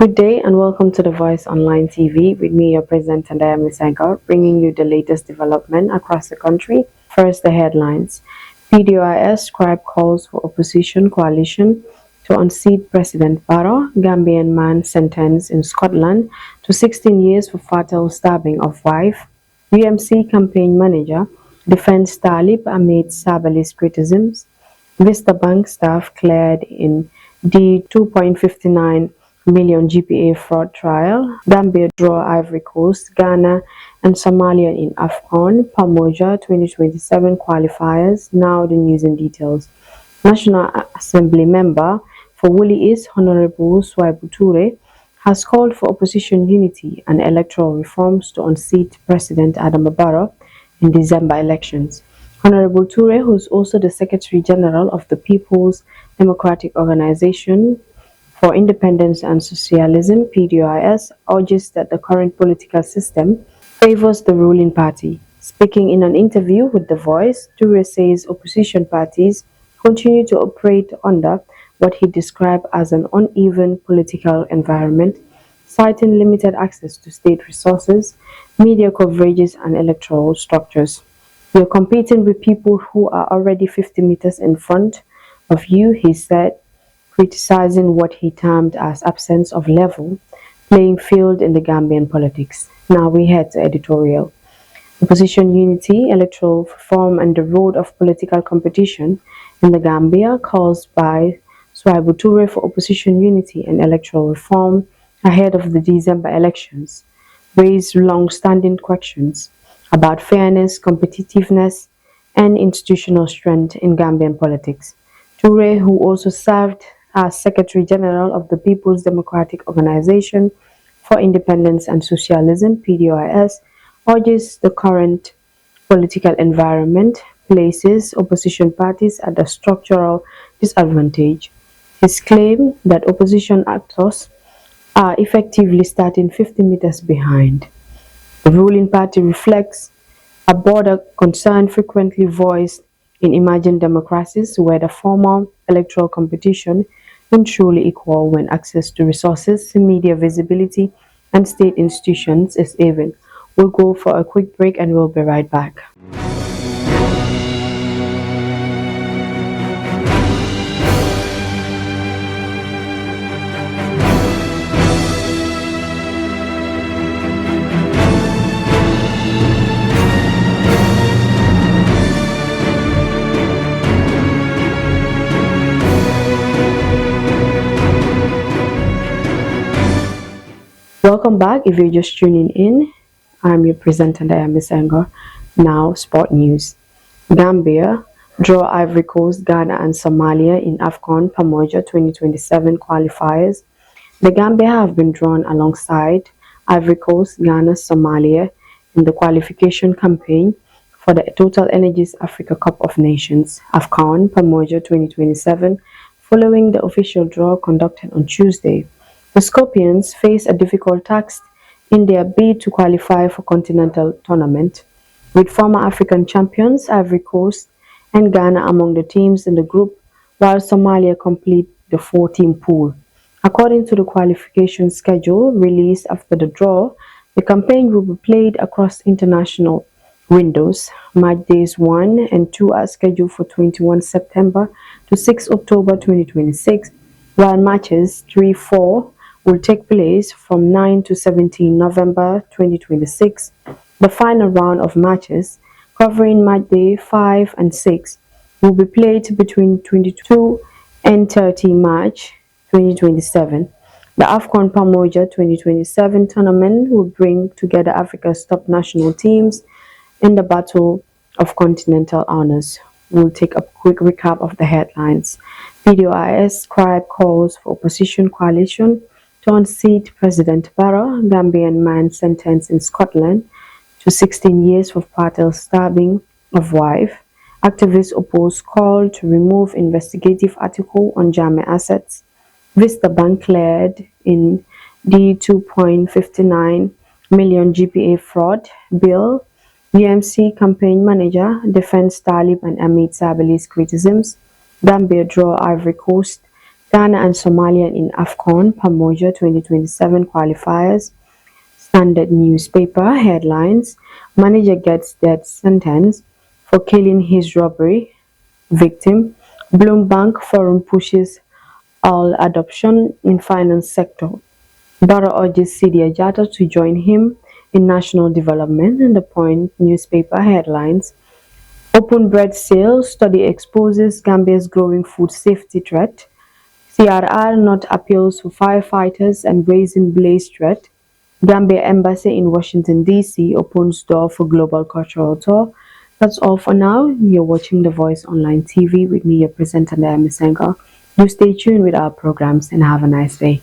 Good day and welcome to the Voice Online TV with me, your presenter, and I am Misanka, bringing you the latest development across the country. First, the headlines. PDOIS scribe calls for opposition coalition to unseat President Barrow. Gambian man sentenced in Scotland to 16 years for fatal stabbing of wife. UMC campaign manager defends Talib amid Sabali's criticisms. Vista Bank staff cleared in the 2.59 million GPA fraud trial. Gambia draw Ivory Coast, Ghana, and Somalia in AFCON Pamoja 2027 qualifiers. Now the news and details. National Assembly member for Woolly East, Honorable Swaibu Ture, has called for opposition unity and electoral reforms to unseat President Adama Barrow in December elections. Honorable Ture, who is also the Secretary General of the People's Democratic Organization for Independence and Socialism, PDOIS, urges that the current political system favors the ruling party. Speaking in an interview with The Voice, Ture says opposition parties continue to operate under what he described as an uneven political environment, citing limited access to state resources, media coverages, and electoral structures. You're competing with people who are already 50 meters in front of you, he said, criticizing what he termed as absence of level playing field in the Gambian politics. Now we head to editorial. Opposition unity, electoral reform, and the road of political competition in the Gambia, calls by Swaibu Ture for opposition unity and electoral reform ahead of the December elections, raise long-standing questions about fairness, competitiveness, and institutional strength in Gambian politics. Ture, who also served as Secretary General of the People's Democratic Organization for Independence and Socialism, PDOIS, urges the current political environment places opposition parties at a structural disadvantage. His claim that opposition actors are effectively starting 50 meters behind. The ruling party reflects a broader concern frequently voiced in emerging democracies where the formal electoral competition is truly equal when access to resources, media visibility, and state institutions is even. We'll go for a quick break and we'll be right back. Welcome back. If you're just tuning in, I'm your presenter, and I am Miss Anger. Now, sport news. Gambia draw Ivory Coast, Ghana, and Somalia in AFCON Pamoja 2027 qualifiers. The Gambia have been drawn alongside Ivory Coast, Ghana, Somalia in the qualification campaign for the Total Energies Africa Cup of Nations AFCON Pamoja 2027, following the official draw conducted on Tuesday. The Scorpions face a difficult task in their bid to qualify for continental tournament, with former African champions Ivory Coast and Ghana among the teams in the group, while Somalia complete the 4-team pool. According to the qualification schedule released after the draw, the campaign will be played across international windows. Match days 1 and 2 are scheduled for 21 September to 6 October 2026, while matches 3-4 will take place from 9 to 17 November 2026. The final round of matches, covering match day 5 and 6, will be played between 22 and 30 March 2027. The AFCON Pamoja 2027 tournament will bring together Africa's top national teams in the battle of continental honors. We'll take a quick recap of the headlines. PDOIS scribe calls for opposition coalition to unseat President Barrow. Gambian man sentenced in Scotland to 16 years for fatal stabbing of wife. Activists oppose call to remove investigative article on Jame assets. Vista Bank cleared in the 2.59 million GPA fraud bill. UMC campaign manager defends Talib and Amid Sabali's criticisms. Gambia draw Ivory Coast, Ghana and Somalia in AFCON Pamoja 2027 qualifiers. Standard newspaper headlines. Manager gets death sentence for killing his robbery victim. Bloomberg Forum pushes all adoption in finance sector. Barrow urges Sidi Ajata to join him in national development. And the Point newspaper headlines. Open bread sales study exposes Gambia's growing food safety threat. CRR not appeals for firefighters and raising blaze threat. Gambia Embassy in Washington, D.C. opens door for global cultural tour. That's all for now. You're watching The Voice Online TV with me, your presenter, Naomi Senghor. Do stay tuned with our programs and have a nice day.